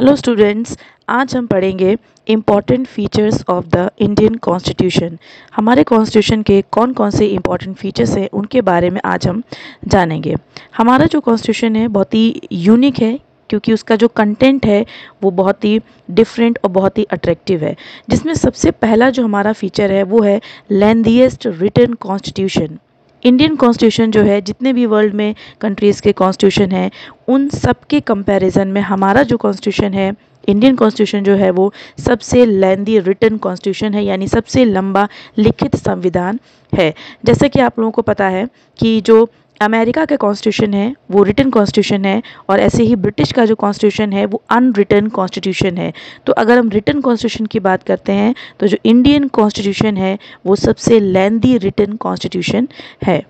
Hello students, आज हम पढ़ेंगे important features of the Indian constitution. हमारे कॉन्स्टिट्यूशन के कौन कौन से इम्पॉर्टेंट फीचर्स हैं उनके बारे में आज हम जानेंगे। हमारा जो कॉन्स्टिट्यूशन है बहुत ही यूनिक है क्योंकि उसका जो कंटेंट है वो बहुत ही डिफरेंट और बहुत ही अट्रैक्टिव है, जिसमें सबसे पहला जो हमारा फीचर है वो है lengthiest written constitution. Indian constitution जो है, जितने भी वर्ल्ड में कंट्रीज़ के कॉन्स्टिट्यूशन हैं उन सब के कंपैरिजन में हमारा जो कॉन्स्टिट्यूशन है, इंडियन कॉन्स्टिट्यूशन जो है वो सबसे लेंदी रिटन कॉन्स्टिट्यूशन है, यानी सबसे लंबा लिखित संविधान है। जैसे कि आप लोगों को पता है कि जो अमेरिका का कॉन्स्टिट्यूशन है वो रिटन कॉन्स्टिट्यूशन है, और ऐसे ही ब्रिटिश का जो कॉन्स्टिट्यूशन है वो अनरिटन कॉन्स्टिट्यूशन है। तो अगर हम रिटन कॉन्स्टिट्यूशन की बात करते हैं तो जो इंडियन कॉन्स्टिट्यूशन है वो सबसे लेंदी रिटन कॉन्स्टिट्यूशन है।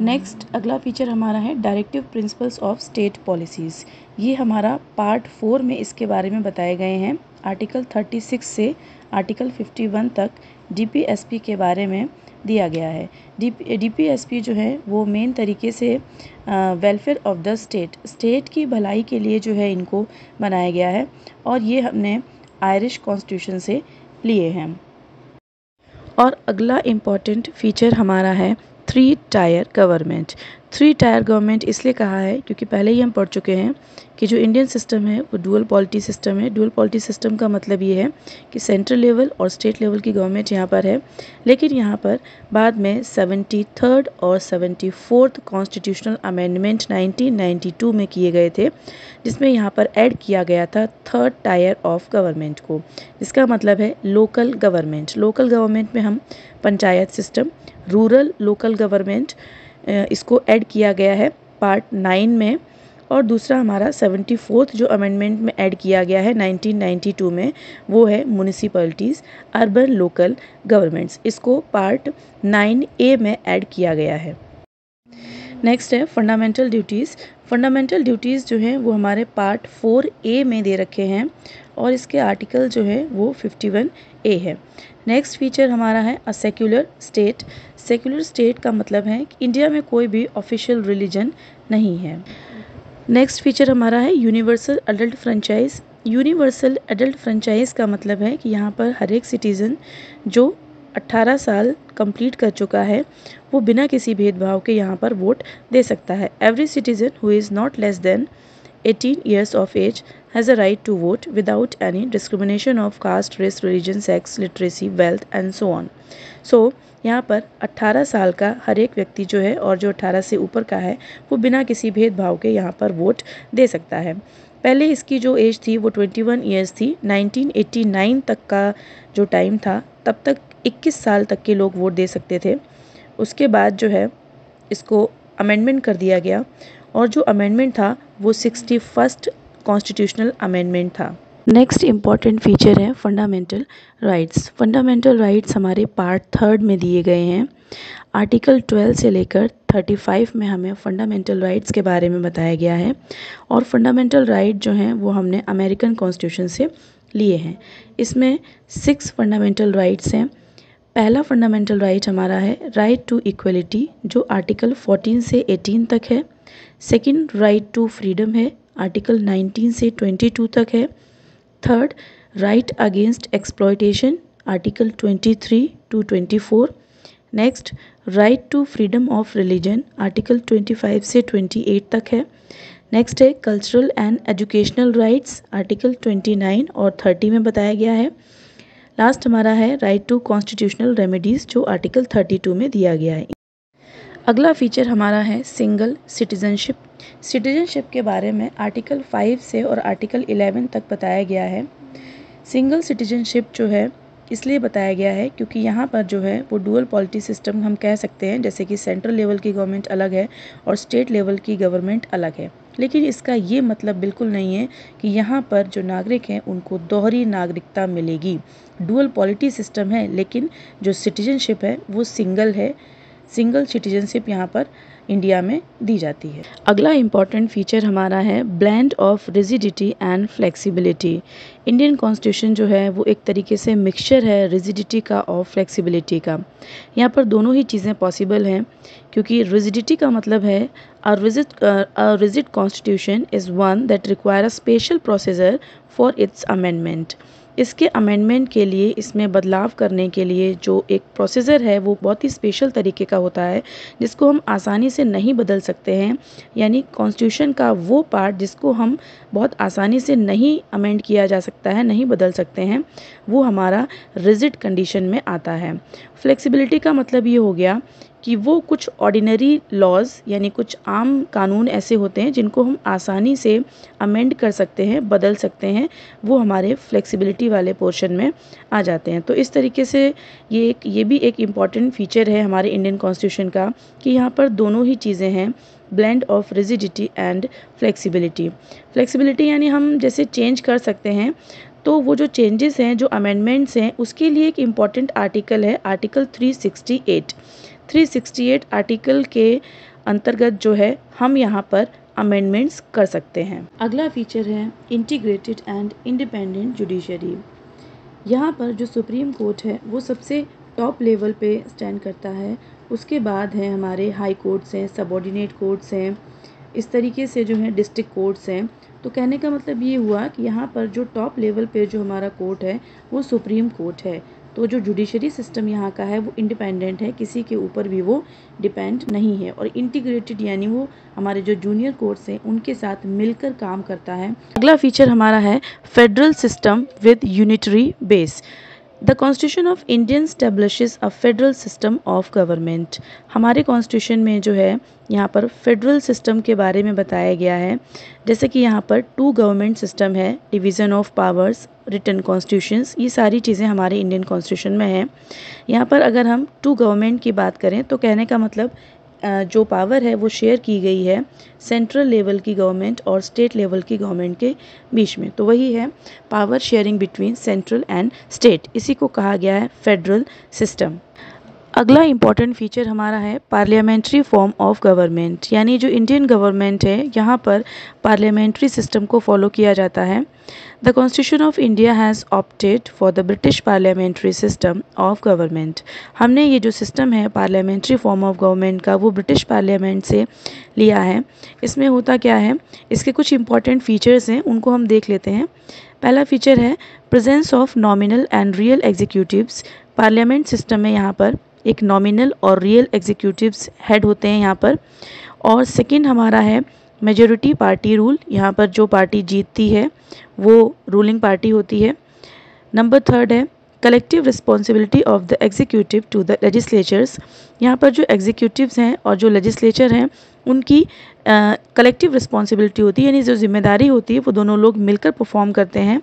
नेक्स्ट अगला फीचर हमारा है directive principles of state policies. ये हमारा पार्ट 4 में इसके बारे में बताए गए हैं। आर्टिकल 36 से आर्टिकल 51 तक डीपीएसपी के बारे में दिया गया है। डीपीएसपी जो है वो मेन तरीके से वेलफेयर ऑफ द स्टेट की भलाई के लिए जो है इनको बनाया गया है, और ये हमने आयरिश कॉन्स्टिट्यूशन से लिए हैं। और अगला इम्पॉर्टेंट फीचर हमारा है 3 टायर गवर्नमेंट। 3 टायर गवर्नमेंट इसलिए कहा है क्योंकि पहले ही हम पढ़ चुके हैं कि जो इंडियन सिस्टम है वो डुअल पॉलिटी सिस्टम है। डुअल पॉलिटी सिस्टम का मतलब ये है कि सेंट्रल लेवल और स्टेट लेवल की गवर्नमेंट यहाँ पर है, लेकिन यहाँ पर बाद में 73rd और 74th कॉन्स्टिट्यूशनल अमेंडमेंट 1992 में किए गए थे, जिसमें यहाँ पर ऐड किया गया था 3rd टायर ऑफ गवर्नमेंट को, जिसका मतलब है लोकल गवर्नमेंट। लोकल गवर्नमेंट में हम panchayat system, rural local government, इसको ऐड किया गया है पार्ट 9 में। और दूसरा हमारा 74th जो अमेंडमेंट में ऐड किया गया है 1992 में, वो है म्यूनिसिपैलिटीज़ अर्बन लोकल गवर्नमेंट्स। इसको पार्ट 9A में ऐड किया गया है। नेक्स्ट है फंडामेंटल ड्यूटीज़। फंडामेंटल ड्यूटीज़ जो हैं वो हमारे पार्ट 4A में दे रखे हैं, और इसके आर्टिकल जो है वो 51A है। नेक्स्ट फीचर हमारा है a secular state. Secular state का मतलब है कि इंडिया में कोई भी ऑफिशियल रिलीजन नहीं है। नेक्स्ट फीचर हमारा है universal adult franchise. Universal adult franchise का मतलब है कि यहाँ पर हर एक सिटीज़न जो 18 साल कंप्लीट कर चुका है वो बिना किसी भेदभाव के यहाँ पर वोट दे सकता है। Every citizen who is not less than 18 years of age has a right to vote without any discrimination of caste, race, religion, sex, literacy, wealth and so on. So यहाँ पर 18 साल का हर एक व्यक्ति जो है, और जो 18 से ऊपर का है, वो बिना किसी भेदभाव के यहाँ पर वोट दे सकता है। पहले इसकी जो एज थी वो 21 ईयर्स थी। 1989 तक का जो टाइम था तब तक 21 साल तक के लोग वोट दे सकते थे। उसके बाद जो है इसको अमेंडमेंट कर दिया गया, और जो अमेंडमेंट था वो 61st कॉन्स्टिट्यूशनल अमेंडमेंट था। नेक्स्ट इम्पॉर्टेंट फीचर है फंडामेंटल राइट्स। फंडामेंटल राइट्स हमारे पार्ट 3 में दिए गए हैं। आर्टिकल 12 से लेकर 35 में हमें फंडामेंटल राइट्स के बारे में बताया गया है, और फंडामेंटल राइट जो हैं वो हमने अमेरिकन कॉन्स्टिट्यूशन से लिए हैं। इसमें 6 फंडामेंटल राइट्स हैं। पहला फंडामेंटल राइट हमारा है राइट टू इक्वलिटी, जो आर्टिकल 14 से 18 तक है। सेकंड राइट टू फ्रीडम है, आर्टिकल 19 से 22 तक है। Third right against exploitation, article 23 to 24। Next right to freedom of religion, article 25 से 28 तक है। नेक्स्ट है cultural and educational rights, article 29 और 30 में बताया गया है। लास्ट हमारा है राइट टू कॉन्स्टिट्यूशनल रेमेडीज़, जो आर्टिकल 32 में दिया गया है। अगला फीचर हमारा है सिंगल सिटीजनशिप। सिटीजनशिप के बारे में आर्टिकल 5 से और आर्टिकल 11 तक बताया गया है। सिंगल सिटीजनशिप जो है इसलिए बताया गया है क्योंकि यहाँ पर जो है वो डुअल पॉलिटी सिस्टम हम कह सकते हैं, जैसे कि सेंट्रल लेवल की गवर्नमेंट अलग है और स्टेट लेवल की गवर्नमेंट अलग है। लेकिन इसका ये मतलब बिल्कुल नहीं है कि यहाँ पर जो नागरिक हैं उनको दोहरी नागरिकता मिलेगी। डुअल पॉलिटी सिस्टम है, लेकिन जो सिटीजनशिप है वो सिंगल है, सिंगल सिटीजनशिप यहाँ पर इंडिया में दी जाती है। अगला इम्पॉर्टेंट फीचर हमारा है blend of rigidity and flexibility. Indian constitution जो है वो एक तरीके से मिक्सचर है रिजिडिटी का और फ्लेक्सिबिलिटी का। यहाँ पर दोनों ही चीज़ें पॉसिबल हैं, क्योंकि रिजिडिटी का मतलब है a rigid constitution is one that require a special procedure for its amendment। इसके अमेंडमेंट के लिए, इसमें बदलाव करने के लिए जो एक प्रोसीजर है वो बहुत ही स्पेशल तरीके का होता है, जिसको हम आसानी से नहीं बदल सकते हैं। यानी कॉन्स्टिट्यूशन का वो पार्ट जिसको हम बहुत आसानी से नहीं अमेंड किया जा सकता है, नहीं बदल सकते हैं, वो हमारा रिजिड कंडीशन में आता है। फ्लेक्सिबिलिटी का मतलब ये हो गया कि वो कुछ ऑर्डिनरी लॉज यानी कुछ आम कानून ऐसे होते हैं जिनको हम आसानी से अमेंड कर सकते हैं, बदल सकते हैं, वो हमारे फ्लेक्सिबिलिटी वाले पोर्शन में आ जाते हैं। तो इस तरीके से ये भी एक इम्पॉर्टेंट फीचर है हमारे इंडियन कॉन्स्टिट्यूशन का कि यहाँ पर दोनों ही चीज़ें हैं, blend of rigidity and flexibility. Flexibility यानी हम जैसे चेंज कर सकते हैं, तो वो जो चेंजेस हैं, जो अमेंडमेंट्स हैं, उसके लिए एक इम्पॉर्टेंट आर्टिकल है, आर्टिकल 368। 368 आर्टिकल के अंतर्गत जो है हम यहाँ पर अमेंडमेंट्स कर सकते हैं। अगला फीचर है इंटीग्रेटेड एंड इंडिपेंडेंट जुडिशरी। यहाँ पर जो सुप्रीम कोर्ट है वो सबसे टॉप लेवल पे स्टैंड करता है। उसके बाद है हमारे हाई कोर्ट्स हैं, सबऑर्डिनेट कोर्ट्स हैं, इस तरीके से जो है डिस्ट्रिक्ट कोर्ट्स हैं। तो कहने का मतलब ये हुआ कि यहाँ पर जो टॉप लेवल पे जो हमारा कोर्ट है वो सुप्रीम कोर्ट है। तो जो जुडिशरी सिस्टम यहाँ का है वो इंडिपेंडेंट है, किसी के ऊपर भी वो डिपेंड नहीं है। और इंटीग्रेटेड यानी वो हमारे जो जूनियर कोर्ट्स हैं उनके साथ मिलकर काम करता है। अगला फीचर हमारा है federal system with unitary base. The constitution of Indian establishes a federal system of government. हमारे कॉन्स्टिट्यूशन में जो है यहाँ पर फेडरल सिस्टम के बारे में बताया गया है। जैसे कि यहाँ पर 2 गवर्नमेंट सिस्टम है, division of powers, written constitutions, ये सारी चीज़ें हमारे इंडियन कॉन्स्टिट्यूशन में हैं। यहाँ पर अगर हम 2 गवर्नमेंट की बात करें तो कहने का मतलब जो पावर है वो शेयर की गई है सेंट्रल लेवल की गवर्नमेंट और स्टेट लेवल की गवर्नमेंट के बीच में। तो वही है power sharing between central and state, इसी को कहा गया है फेडरल सिस्टम। अगला इम्पॉर्टेंट फीचर हमारा है पार्लियामेंट्री फॉर्म ऑफ गवर्नमेंट। यानी जो इंडियन गवर्नमेंट है यहाँ पर पार्लियामेंट्री सिस्टम को फॉलो किया जाता है। The constitution of India has opted for the British parliamentary system of government. हमने ये जो सिस्टम है पार्लियामेंट्री फॉर्म ऑफ गवर्नमेंट का वो ब्रिटिश पार्लियामेंट से लिया है। इसमें होता क्या है, इसके कुछ इंपॉर्टेंट फीचर्स हैं, उनको हम देख लेते हैं। पहला फीचर है presence of nominal and real executives. Parliament system में यहाँ पर एक नॉमिनल और रियल एग्जीक्यूटिव्स हेड होते हैं यहाँ पर। और सेकंड हमारा है मेजॉरिटी पार्टी रूल। यहाँ पर जो पार्टी जीतती है वो रूलिंग पार्टी होती है। नंबर 3 है collective responsibility of the executive to the legislatures. यहाँ पर जो एग्जीक्यूटिव्स हैं और जो लेजिस्लेचर हैं उनकी कलेक्टिव रिस्पॉन्सिबिलिटी होती है, यानी जो जिम्मेदारी होती है वो दोनों लोग मिलकर परफॉर्म करते हैं।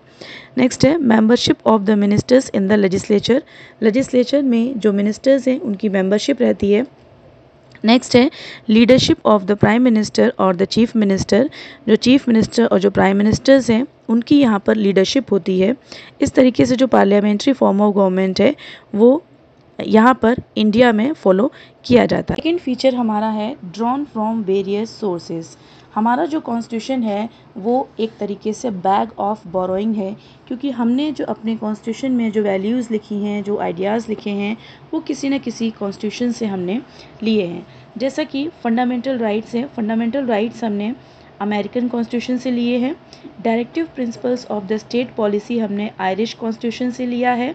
नेक्स्ट है membership of the ministers in the legislature. Legislature में जो मिनिस्टर्स हैं उनकी मेंबरशिप रहती है। नेक्स्ट है leadership of the prime minister और द चीफ मिनिस्टर। जो चीफ मिनिस्टर और जो प्राइम मिनिस्टर्स हैं उनकी यहाँ पर लीडरशिप होती है। इस तरीके से जो पार्लियामेंट्री फॉर्म ऑफ गवर्नमेंट है वो यहाँ पर इंडिया में फॉलो किया जाता है। सेकेंड फीचर हमारा है ड्रॉन फ्रॉम वेरियस सोर्सेज। हमारा जो कॉन्स्टिट्यूशन है वो एक तरीके से बैग ऑफ बोरोइंग है, क्योंकि हमने जो अपने कॉन्स्टिट्यूशन में जो वैल्यूज़ लिखी हैं, जो आइडियाज़ लिखे हैं, वो किसी न किसी कॉन्स्टिट्यूशन से हमने लिए हैं। जैसा कि फंडामेंटल राइट्स हैं, फंडामेंटल राइट्स हमने अमेरिकन कॉन्स्टिट्यूशन से लिए हैं। Directive principles of the state policy हमने आयरिश कॉन्स्टिट्यूशन से लिया है।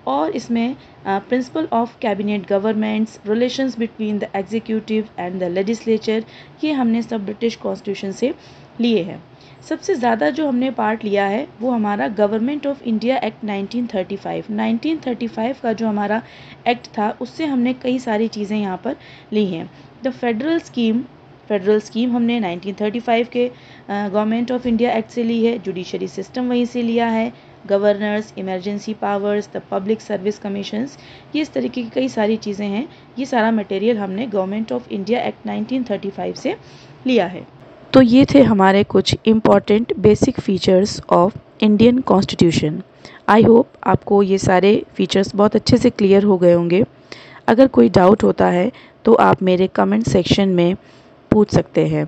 और इसमें principle of cabinet governments, relations between the executive and the legislature, ये हमने सब ब्रिटिश कॉन्स्टिट्यूशन से लिए हैं। सबसे ज़्यादा जो हमने पार्ट लिया है वो हमारा गवर्नमेंट ऑफ इंडिया एक्ट 1935। 1935 का जो हमारा एक्ट था उससे हमने कई सारी चीज़ें यहाँ पर ली हैं। द फेडरल स्कीम हमने 1935 के गवर्नमेंट ऑफ इंडिया एक्ट से ली है। जुडिशरी सिस्टम वहीं से लिया है। Governors, emergency powers, the public service commissions, ये इस तरीके की कई सारी चीज़ें हैं। ये सारा मटेरियल हमने गवर्नमेंट ऑफ इंडिया एक्ट 1935 से लिया है। तो ये थे हमारे कुछ important basic features of Indian constitution. I hope आपको ये सारे फीचर्स बहुत अच्छे से क्लियर हो गए होंगे। अगर कोई डाउट होता है तो आप मेरे कमेंट सेक्शन में पूछ सकते हैं।